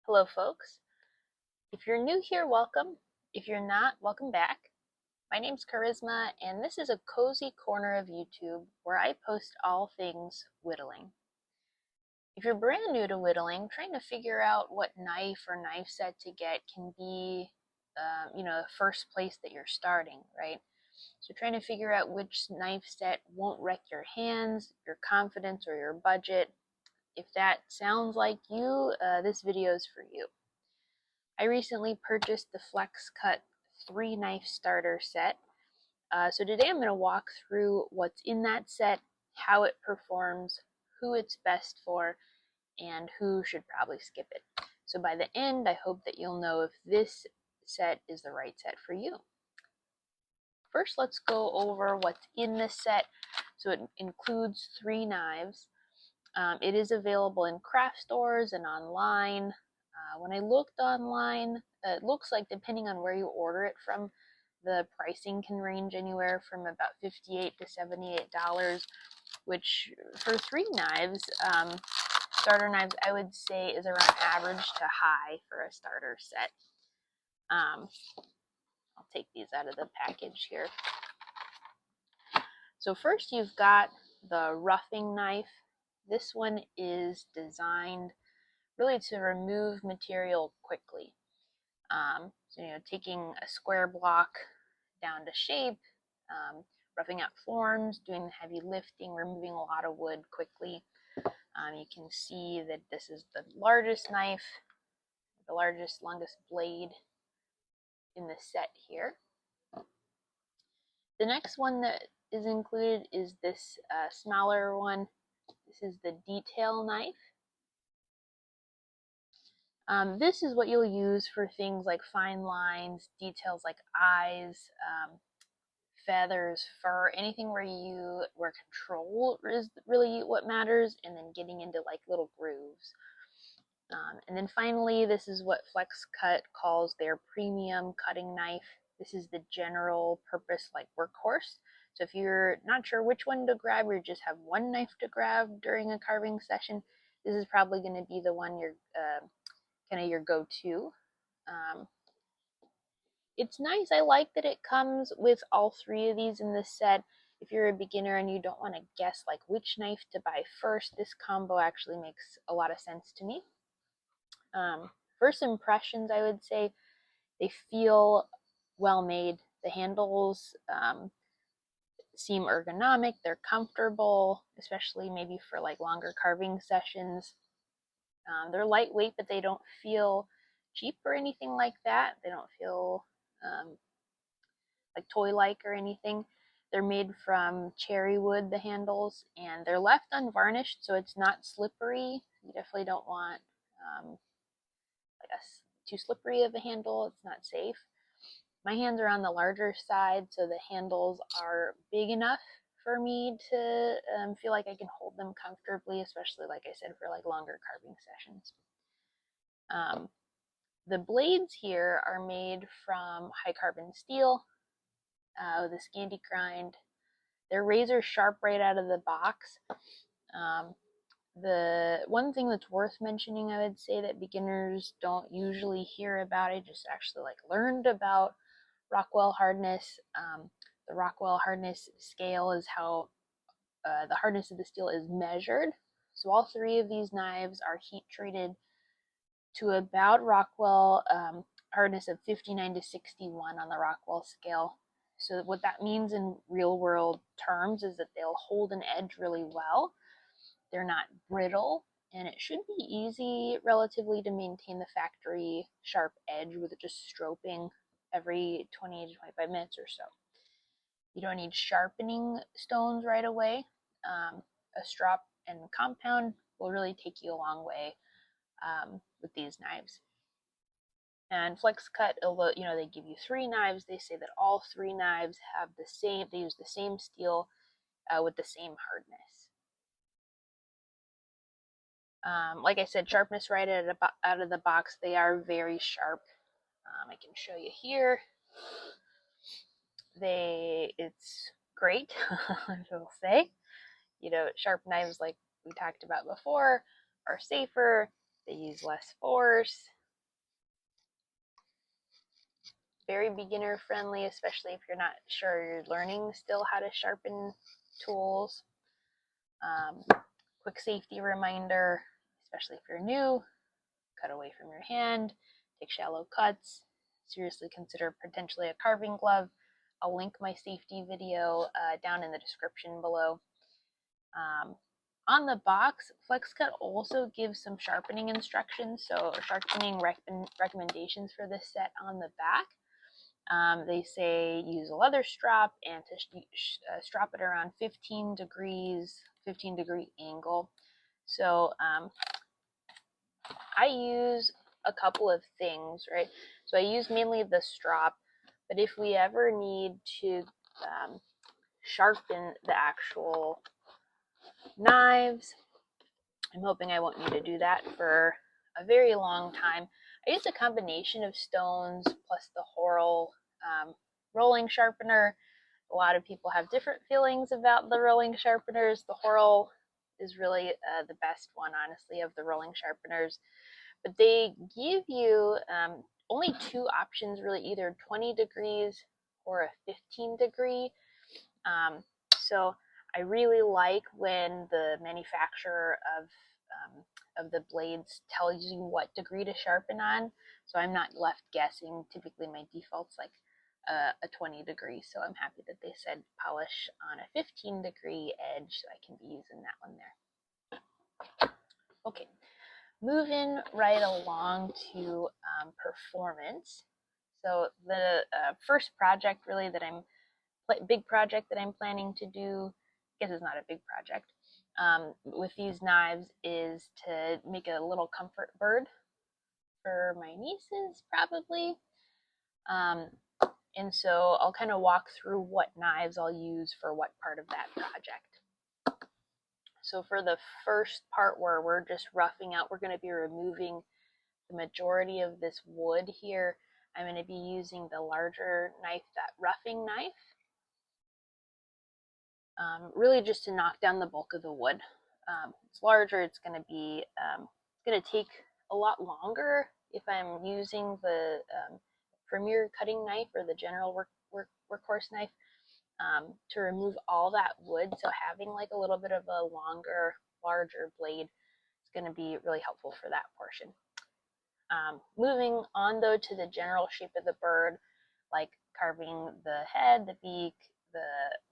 Hello folks. If you're new here, welcome. If you're not, welcome back. My name's Charisma and this is a cozy corner of YouTube where I post all things whittling. If you're brand new to whittling, trying to figure out what knife or knife set to get can be the first place that you're starting, right? So trying to figure out which knife set won't wreck your hands, your confidence, or your budget. If that sounds like you, this video is for you. I recently purchased the Flexcut 3-knife starter set. So today I'm going to walk through what's in that set, how it performs, who it's best for, and who should probably skip it. So by the end, I hope that you'll know if this set is the right set for you. First, let's go over what's in this set. So it includes 3 knives. It is available in craft stores and online. When I looked online, it looks like depending on where you order it from, the pricing can range anywhere from about $58 to $78, which for 3 knives, starter knives, I would say is around average to high for a starter set. I'll take these out of the package here. So first you've got the roughing knife. This one is designed really to remove material quickly. So, taking a square block down to shape, roughing out forms, doing the heavy lifting, removing a lot of wood quickly. You can see that this is the largest knife, the longest blade in the set here. The next one that is included is this smaller one. This is the detail knife. This is what you'll use for things like fine lines, details like eyes, feathers, fur, anything where control is really what matters, and then getting into like little grooves. And then finally, this is what Flexcut calls their premium cutting knife. This is the general purpose like workhorse. So if you're not sure which one to grab, or just have one knife to grab during a carving session, this is probably going to be the one you're kind of your go-to. It's nice. I like that it comes with all 3 of these in this set. If you're a beginner and you don't want to guess like which knife to buy first, this combo actually makes a lot of sense to me. First impressions, I would say they feel well made. The handles seem ergonomic. They're comfortable, especially maybe for like longer carving sessions. They're lightweight, but they don't feel cheap or anything like that. They don't feel like toy-like or anything. They're made from cherry wood, the handles, and they're left unvarnished, so it's not slippery. You definitely don't want too slippery of a handle. It's not safe. My hands are on the larger side, so the handles are big enough for me to feel like I can hold them comfortably, especially, like I said, for like longer carving sessions. The blades here are made from high carbon steel with a Scandi grind. They're razor sharp right out of the box. The one thing that's worth mentioning, I would say, that beginners don't usually hear about, I just actually learned about Rockwell hardness. The Rockwell hardness scale is how the hardness of the steel is measured. So all 3 of these knives are heat treated to about Rockwell hardness of 59 to 61 on the Rockwell scale. So what that means in real world terms is that they'll hold an edge really well. They're not brittle, and it should be easy relatively to maintain the factory sharp edge with just stroping every 20 to 25 minutes or so. You don't need sharpening stones right away. A strop and compound will really take you a long way with these knives. And Flexcut, although they give you 3 knives, they say that all 3 knives have they use the same steel with the same hardness. Like I said, sharpness right out of the box. They are very sharp. I can show you here. It's great, I will say. Sharp knives, like we talked about before, are safer. They use less force. very beginner friendly, especially if you're not sure you're learning still how to sharpen tools. Quick safety reminder, especially if you're new, cut away from your hand, take shallow cuts, seriously consider potentially a carving glove. I'll link my safety video down in the description below. On the box, Flexcut also gives some sharpening instructions, so sharpening recommendations for this set on the back. They say use a leather strop and to strop it around 15 degree angle. So I use a couple of things, right? So I use mainly the strop, but if we ever need to sharpen the actual knives, I'm hoping I won't need to do that for a very long time. I use a combination of stones plus the Horl rolling sharpener. A lot of people have different feelings about the rolling sharpeners. The Horl is really the best one, honestly, of the rolling sharpeners. But they give you only two options, really, either 20 degrees or a 15 degree. So I really like when the manufacturer of the blades tells you what degree to sharpen on, so I'm not left guessing. Typically my default's like a 20 degree, so I'm happy that they said polish on a 15 degree edge, so I can be using that one there. Okay, moving right along to performance. So the first project really that big project that I'm planning to do, I guess it's not a big project, with these knives is to make a little comfort bird for my nieces, probably. And so I'll kind of walk through what knives I'll use for what part of that project. So for the first part where we're just roughing out, we're going to be removing the majority of this wood here. I'm going to be using the larger knife, that roughing knife. Really just to knock down the bulk of the wood. It's larger, it's going to take a lot longer if I'm using the Premier cutting knife or the general workhorse knife to remove all that wood. So having like a little bit of a longer, larger blade is going to be really helpful for that portion. Moving on though to the general shape of the bird, like carving the head, the beak, the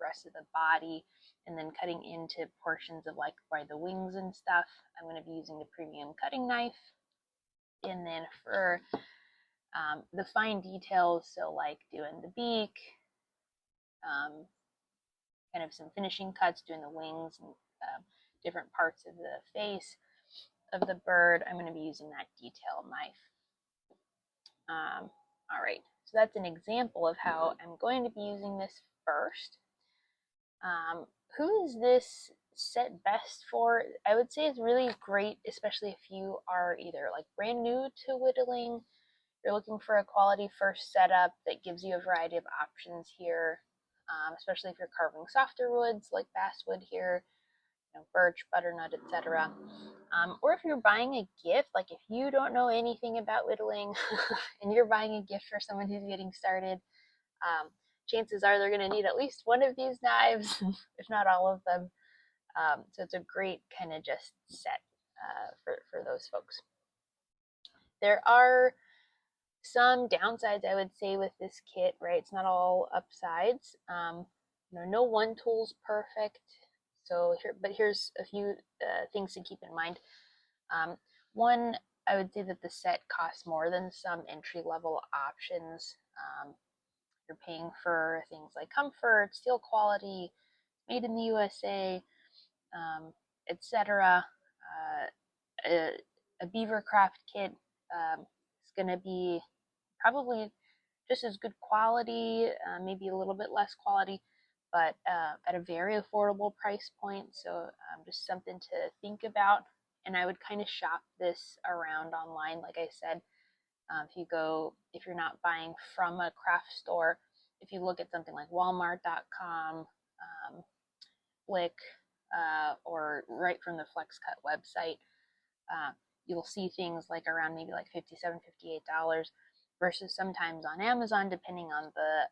rest of the body, and then cutting into portions of like by the wings and stuff, I'm going to be using the premium cutting knife. And then for the fine details, so like doing the beak, kind of some finishing cuts, doing the wings and different parts of the face of the bird, I'm going to be using that detail knife. All right, so that's an example of how I'm going to be using this first. Who is this set best for? I would say it's really great, especially if you are either like brand new to whittling, you're looking for a quality first setup that gives you a variety of options here, especially if you're carving softer woods like basswood here, birch, butternut, etc. Or if you're buying a gift, like if you don't know anything about whittling and you're buying a gift for someone who's getting started, chances are they're going to need at least one of these knives, if not all of them. So it's a great kind of just set for those folks. There are some downsides, I would say, with this kit, right? It's not all upsides. No one tool's perfect. So here's a few things to keep in mind. One, I would say that the set costs more than some entry-level options. You're paying for things like comfort, steel quality, made in the USA, etc. A Beavercraft kit is going to be probably just as good quality, maybe a little bit less quality, but at a very affordable price point. So just something to think about. And I would kind of shop this around online, like I said. If you're not buying from a craft store, if you look at something like Walmart.com, Blick, or right from the Flexcut website, you'll see things like around maybe like $57, $58. versus sometimes on Amazon, depending on the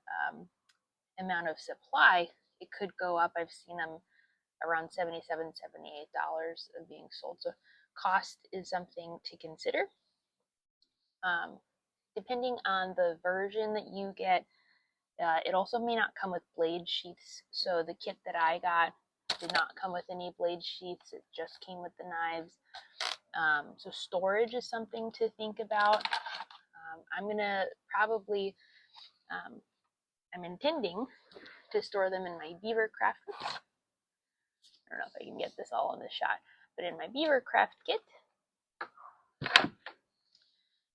amount of supply, it could go up. I've seen them around $77, $78 of being sold. So cost is something to consider. Depending on the version that you get, it also may not come with blade sheaths. So the kit that I got did not come with any blade sheaths. It just came with the knives. So storage is something to think about. I'm gonna probably, I'm intending to store them in my Beavercraft. I don't know if I can get this all in this shot, but in my Beavercraft kit, I'm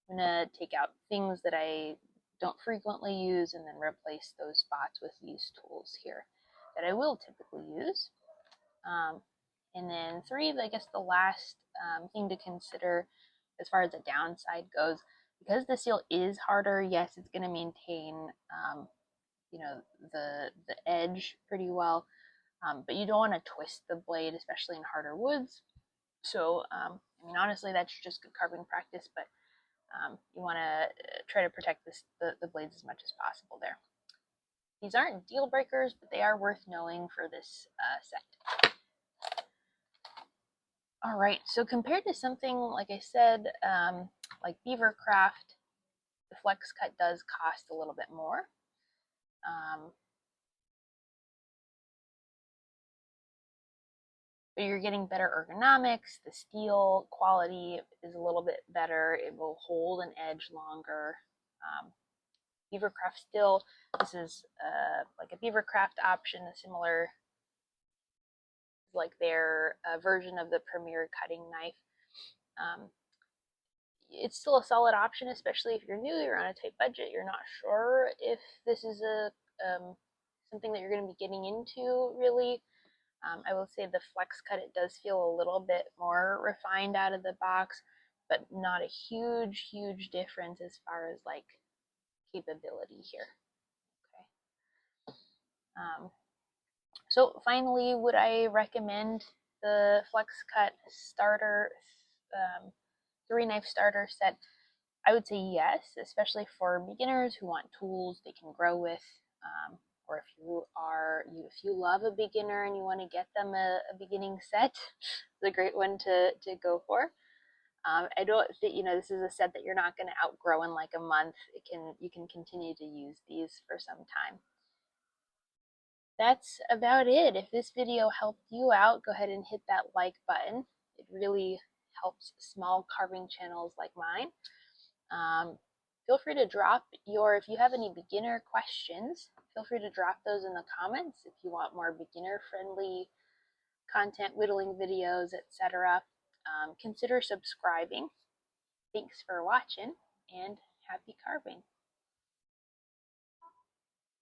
gonna take out things that I don't frequently use and then replace those spots with these tools here that I will typically use. And then 3, I guess the last thing to consider as far as the downside goes, because the seal is harder, yes, it's going to maintain, the edge pretty well, but you don't want to twist the blade, especially in harder woods. So, honestly, that's just good carving practice, but you want to try to protect the blades as much as possible there. These aren't deal breakers, but they are worth knowing for this set. All right, so compared to something, like I said, like Beavercraft, the Flexcut does cost a little bit more. But you're getting better ergonomics. The steel quality is a little bit better. It will hold an edge longer. Beavercraft still, this is like a Beavercraft option, a similar, like their version of the Premier cutting knife. It's still a solid option, especially if you're new, you're on a tight budget, you're not sure if this is a something that you're going to be getting into really. I will say the Flexcut, it does feel a little bit more refined out of the box, but not a huge difference as far as like capability here. Okay. So finally, would I recommend the Flexcut starter 3-knife starter set? I would say yes, especially for beginners who want tools they can grow with, or if you love a beginner and you want to get them a beginning set, it's a great one to go for. I don't think, this is a set that you're not going to outgrow in like a month. You can continue to use these for some time. That's about it. If this video helped you out, go ahead and hit that like button. It really helps small carving channels like mine. Feel free to drop if you have any beginner questions, feel free to drop those in the comments if you want more beginner friendly content, whittling videos, etc. Consider subscribing. Thanks for watching and happy carving.